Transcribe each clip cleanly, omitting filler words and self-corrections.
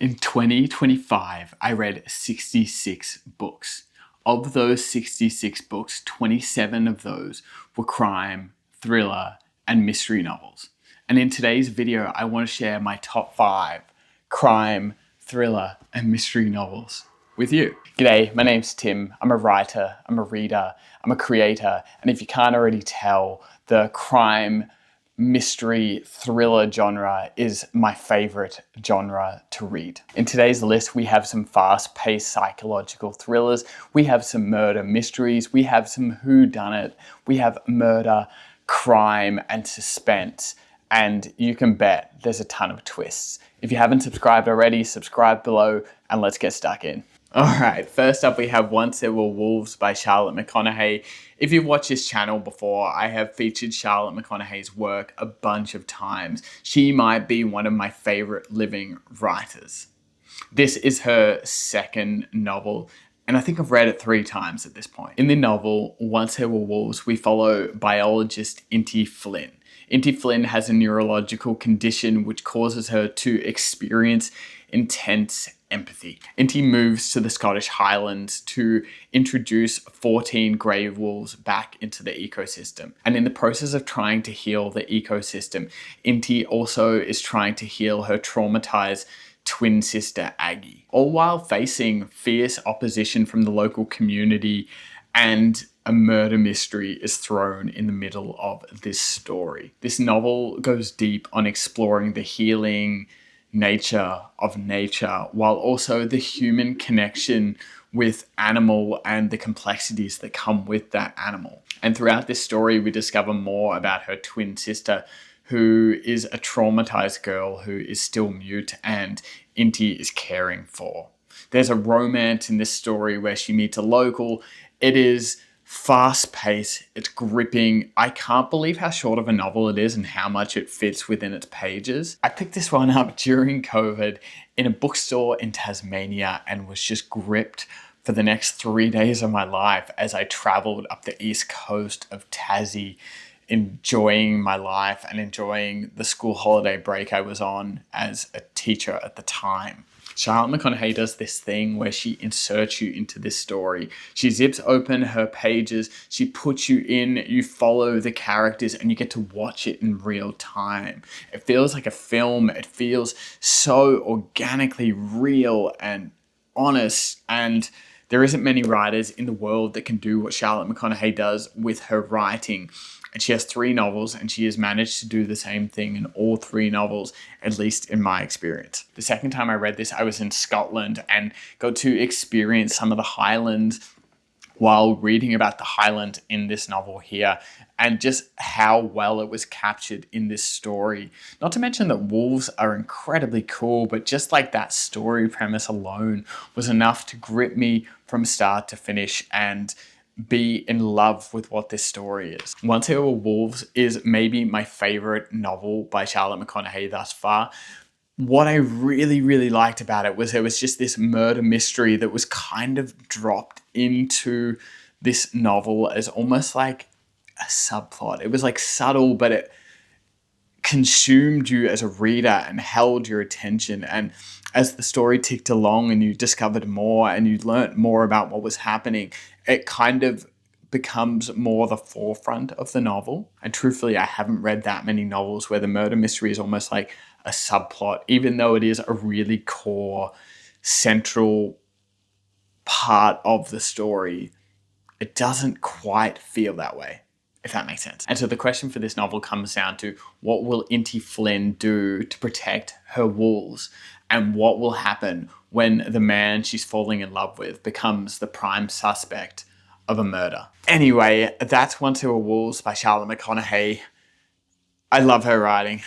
In 2025, I read 66 books. Of those 66 books, 27 of those were crime, thriller, and mystery novels. And in today's video, I want to share my top 5 crime, thriller, and mystery novels with you. G'day, my name's Tim. I'm a writer, I'm a reader, I'm a creator, and if you can't already tell, the crime, mystery, thriller genre is my favorite genre to read. In today's list, we have some fast-paced psychological thrillers, we have some murder mysteries, we have some whodunit, we have murder, crime, and suspense. And you can bet there's a ton of twists. If you haven't subscribed already, subscribe below and let's get stuck in. Alright, first up we have Once There Were Wolves by Charlotte McConaughey. If you've watched this channel before, I have featured Charlotte McConaughey's work a bunch of times. She might be one of my favorite living writers. This is her second novel, and I think I've read it 3 times at this point. In the novel, Once There Were Wolves, we follow biologist Inti Flynn. Inti Flynn has a neurological condition which causes her to experience intense empathy. Inti moves to the Scottish Highlands to introduce 14 grey wolves back into the ecosystem. And in the process of trying to heal the ecosystem, Inti also is trying to heal her traumatized twin sister Aggie, all while facing fierce opposition from the local community, and a murder mystery is thrown in the middle of this story. This novel goes deep on exploring the healing nature of nature, while also the human connection with animal and the complexities that come with that animal. And throughout this story, we discover more about her twin sister, who is a traumatized girl who is still mute and Inti is caring for. There's a romance in this story where she meets a local. It is fast-paced, it's gripping. I can't believe how short of a novel it is and how much it fits within its pages. I picked this one up during COVID in a bookstore in Tasmania and was just gripped for the next 3 days of my life as I traveled up the east coast of Tassie, enjoying my life and enjoying the school holiday break I was on as a teacher at the time. Charlotte McConaughey does this thing where she inserts you into this story. She zips open her pages, she puts you in, you follow the characters, and you get to watch it in real time. It feels like a film. It feels so organically real and honest, and there isn't many writers in the world that can do what Charlotte McConaughey does with her writing. And she has 3 novels, and she has managed to do the same thing in all 3 novels, at least in my experience. The second time I read this, I was in Scotland and got to experience some of the Highlands while reading about the Highlands in this novel here, and just how well it was captured in this story. Not to mention that wolves are incredibly cool, but just like that story premise alone was enough to grip me from start to finish and be in love with what this story is. Once There Were Wolves is maybe my favorite novel by Charlotte McConaughey thus far. What I really liked about it was there was just this murder mystery that was kind of dropped into this novel as almost like a subplot. It was like subtle, but it consumed you as a reader and held your attention. And as the story ticked along and you discovered more and you learnt more about what was happening, it kind of becomes more the forefront of the novel. And truthfully, I haven't read that many novels where the murder mystery is almost like a subplot, even though it is a really core, central part of the story. It doesn't quite feel that way, if that makes sense. And so the question for this novel comes down to, what will Inti Flynn do to protect her wolves? And what will happen when the man she's falling in love with becomes the prime suspect of a murder? Anyway, that's Once There Were Wolves by Charlotte McConaughey. I love her writing.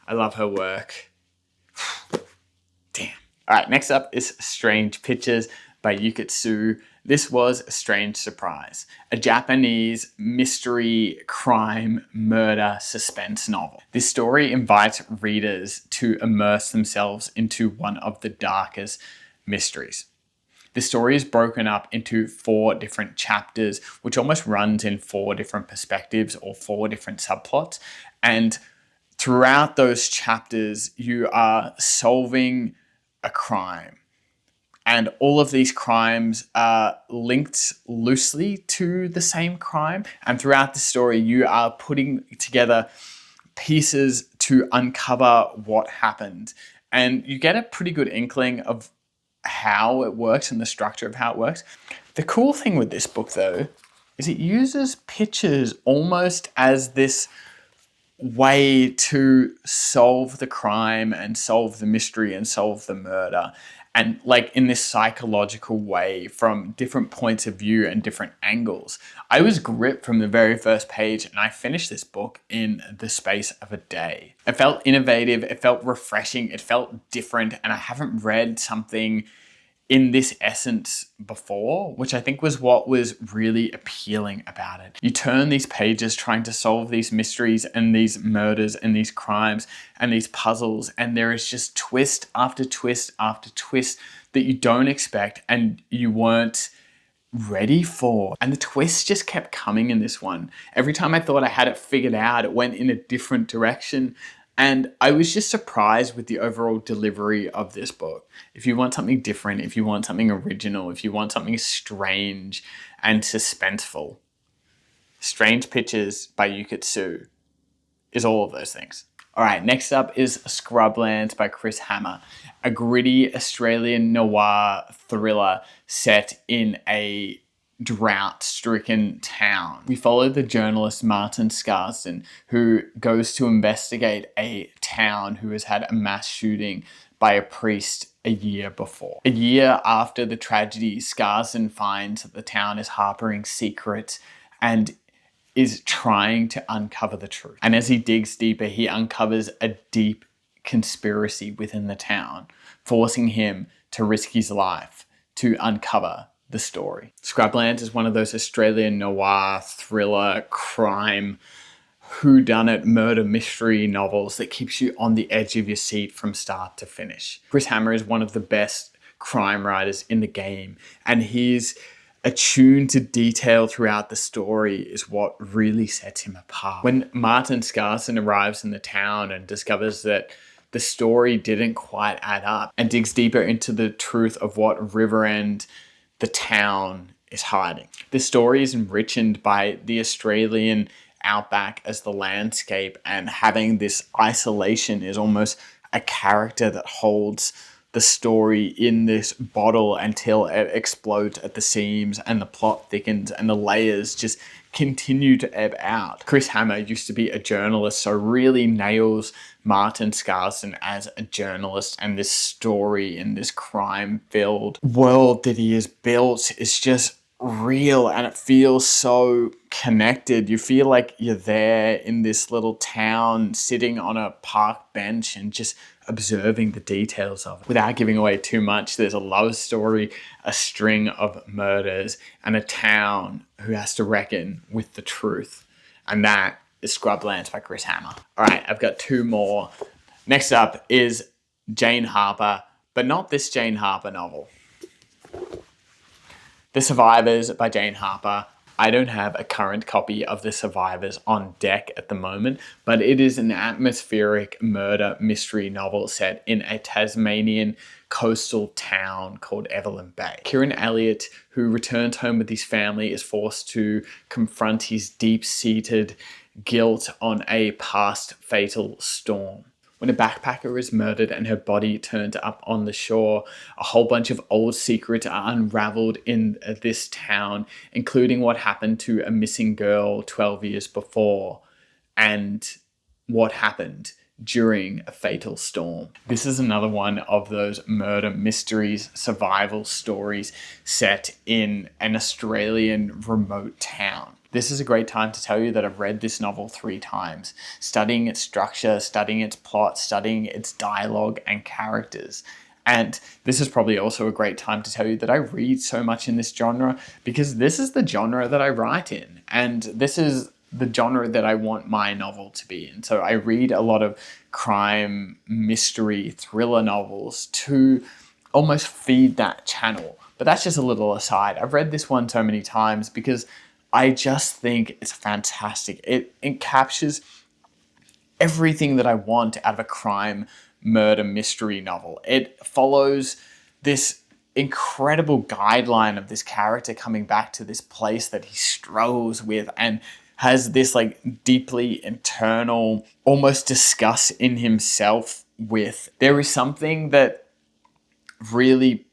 I love her work. Damn. All right, next up is Strange Pictures by Yukitsu. This was a strange surprise. A Japanese mystery, crime, murder, suspense novel. This story invites readers to immerse themselves into one of the darkest mysteries. The story is broken up into 4 different chapters, which almost runs in 4 different perspectives or 4 different subplots. And throughout those chapters, you are solving a crime. And all of these crimes are linked loosely to the same crime. And throughout the story, you are putting together pieces to uncover what happened. And you get a pretty good inkling of how it works and the structure of how it works. The cool thing with this book, though, is it uses pictures almost as this way to solve the crime and solve the mystery and solve the murder, and like in this psychological way from different points of view and different angles. I was gripped from the very first page, and I finished this book in the space of a day. It felt innovative, it felt refreshing, it felt different, and I haven't read something in this essence before, which I think was what was really appealing about it. You turn these pages trying to solve these mysteries and these murders and these crimes and these puzzles, and there is just twist after twist after twist that you don't expect and you weren't ready for. And the twists just kept coming in this one. Every time I thought I had it figured out, it went in a different direction. And I was just surprised with the overall delivery of this book. If you want something different, if you want something original, if you want something strange and suspenseful, Strange Pictures by Yukitsu is all of those things. All right, next up is Scrublands by Chris Hammer, a gritty Australian noir thriller set in a drought-stricken town. We follow the journalist Martin Scarsden, who goes to investigate a town who has had a mass shooting by a priest a year before. A year after the tragedy, Scarsden finds that the town is harboring secrets and is trying to uncover the truth. And as he digs deeper, he uncovers a deep conspiracy within the town, forcing him to risk his life to uncover the story. Scrublands is one of those Australian noir, thriller, crime, whodunit, murder mystery novels that keeps you on the edge of your seat from start to finish. Chris Hammer is one of the best crime writers in the game, and his attuned to detail throughout the story is what really sets him apart. When Martin Scarsden arrives in the town and discovers that the story didn't quite add up and digs deeper into the truth of what Riverend, the town, is hiding. This story is enriched by the Australian outback as the landscape, and having this isolation is almost a character that holds the story in this bottle until it explodes at the seams and the plot thickens and the layers just continue to ebb out. Chris Hammer used to be a journalist, so really nails Martin Scarsden as a journalist, and this story in this crime-filled world that he has built is just real, and it feels so connected. You feel like you're there in this little town sitting on a park bench and just observing the details of it. Without giving away too much, there's a love story, a string of murders, and a town who has to reckon with the truth. And that is Scrublands by Chris Hammer. All right, I've got two more. Next up is Jane Harper, but not this Jane Harper novel. The Survivors by Jane Harper. I don't have a current copy of The Survivors on deck at the moment, but it is an atmospheric murder mystery novel set in a Tasmanian coastal town called Evelyn Bay. Kieran Elliott, who returns home with his family, is forced to confront his deep-seated guilt on a past fatal storm. When a backpacker is murdered and her body turned up on the shore, a whole bunch of old secrets are unraveled in this town, including what happened to a missing girl 12 years before and what happened during a fatal storm. This is another one of those murder mysteries, survival stories set in an Australian remote town. This is a great time to tell you that I've read this novel 3 times, studying its structure, studying its plot, studying its dialogue and characters. And this is probably also a great time to tell you that I read so much in this genre because this is the genre that I write in, and this is the genre that I want my novel to be in. So I read a lot of crime, mystery, thriller novels to almost feed that channel. But that's just a little aside. I've read this one so many times because I just think it's fantastic. It captures everything that I want out of a crime murder mystery novel. It follows this incredible guideline of this character coming back to this place that he struggles with and has this like deeply internal, almost disgust in himself with. There is something that really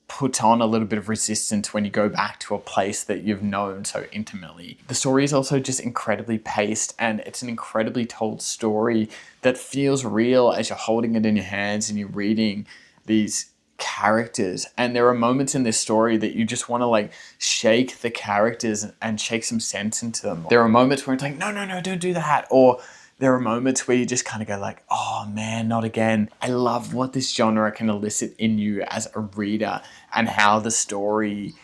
puts on a little bit of resistance when you go back to a place that you've known so intimately. The story is also just incredibly paced, and it's an incredibly told story that feels real as you're holding it in your hands and you're reading these characters. And there are moments in this story that you just want to like shake the characters and shake some sense into them. There are moments where it's like, no, don't do that. Or there are moments where you just kind of go like, oh man, not again. I love what this genre can elicit in you as a reader and how the story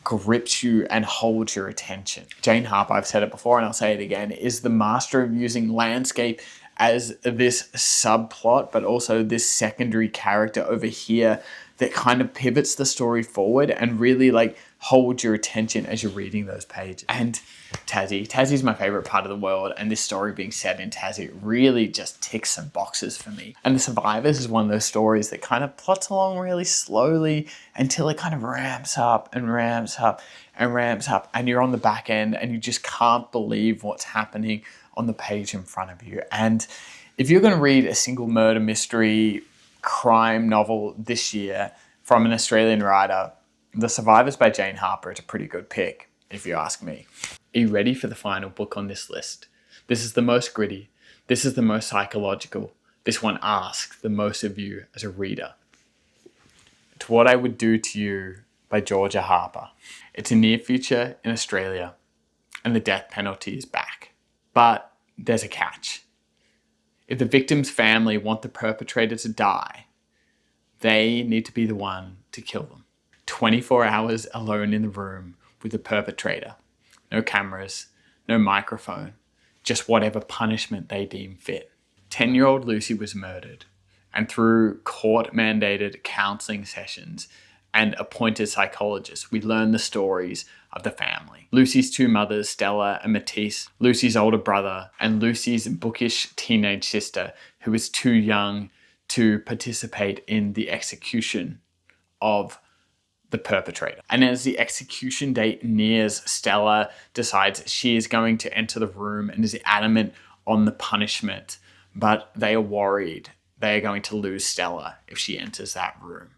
grips you and holds your attention. Jane Harper, I've said it before and I'll say it again, is the master of using landscape as this subplot, but also this secondary character over here that kind of pivots the story forward and really like holds your attention as you're reading those pages. And Tassie's my favorite part of the world, and this story being set in Tassie really just ticks some boxes for me. And The Survivors is one of those stories that kind of plots along really slowly until it kind of ramps up and ramps up and ramps up, and you're on the back end and you just can't believe what's happening on the page in front of you. And if you're going to read a single murder mystery crime novel this year from an Australian writer, The Survivors by Jane Harper is a pretty good pick, if you ask me. Are you ready for the final book on this list? This is the most gritty. This is the most psychological. This one asks the most of you as a reader. It's What I Would Do to You by Georgia Harper. It's a near future in Australia, and the death penalty is back. But there's a catch. If the victim's family want the perpetrator to die, they need to be the one to kill them. 24 hours alone in the room with the perpetrator. No cameras, no microphone, just whatever punishment they deem fit. 10-year-old Lucy was murdered, and through court-mandated counseling sessions and appointed psychologists, we learn the stories of the family. Lucy's two mothers, Stella and Matisse, Lucy's older brother, and Lucy's bookish teenage sister, who was too young to participate in the execution of the perpetrator. And as the execution date nears, Stella decides she is going to enter the room and is adamant on the punishment, but they are worried they are going to lose Stella if she enters that room.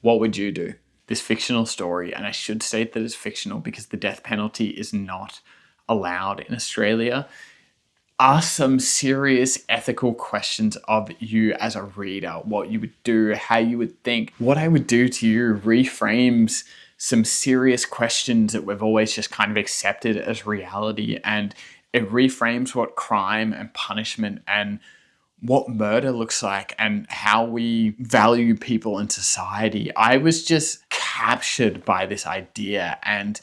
What would you do? This fictional story, and I should state that it's fictional because the death penalty is not allowed in Australia, asks some serious ethical questions of you as a reader, what you would do, how you would think. What I Would Do to You reframes some serious questions that we've always just kind of accepted as reality, and it reframes what crime and punishment and what murder looks like and how we value people in society. I was just captured by this idea and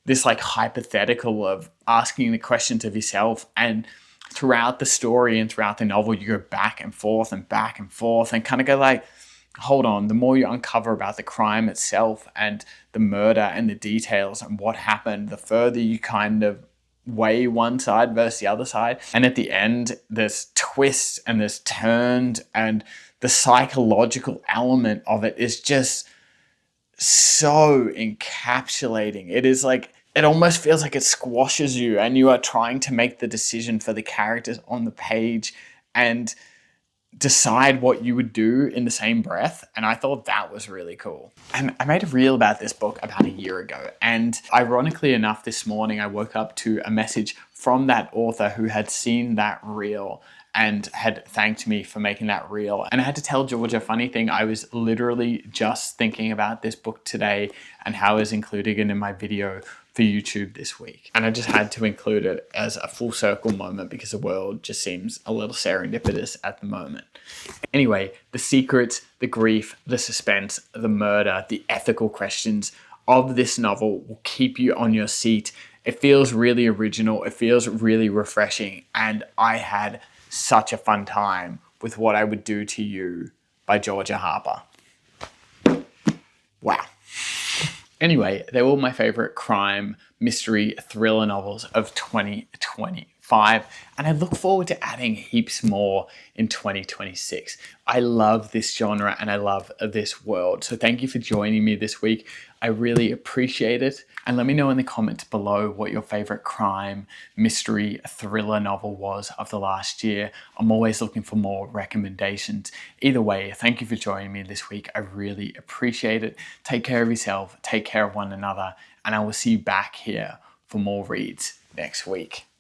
this like hypothetical of asking the questions of yourself. And throughout the story and throughout the novel, you go back and forth and kind of go like, hold on, the more you uncover about the crime itself and the murder and the details and what happened, the further you kind of weigh one side versus the other side. And at the end, there's twists and there's turns, and the psychological element of it is just so encapsulating. It is like, it almost feels like it squashes you and you are trying to make the decision for the characters on the page and decide what you would do in the same breath. And I thought that was really cool. And I made a reel about this book about a year ago. And ironically enough, this morning I woke up to a message from that author who had seen that reel and had thanked me for making that reel. And I had to tell Georgia a funny thing. I was literally just thinking about this book today and how I was including it in my video for YouTube this week. And I just had to include it as a full circle moment because the world just seems a little serendipitous at the moment. Anyway, the secrets, the grief, the suspense, the murder, the ethical questions of this novel will keep you on your seat. It feels really original. It feels really refreshing. And I had such a fun time with What I Would Do to You by Georgia Harper. Wow. Anyway, they were all my favorite crime, mystery, thriller novels of 2023. 2025, and I look forward to adding heaps more in 2026. I love this genre and I love this world. So thank you for joining me this week. I really appreciate it. And let me know in the comments below what your favorite crime, mystery, thriller novel was of the last year. I'm always looking for more recommendations. Either way, thank you for joining me this week. I really appreciate it. Take care of yourself, take care of one another, and I will see you back here for more reads next week.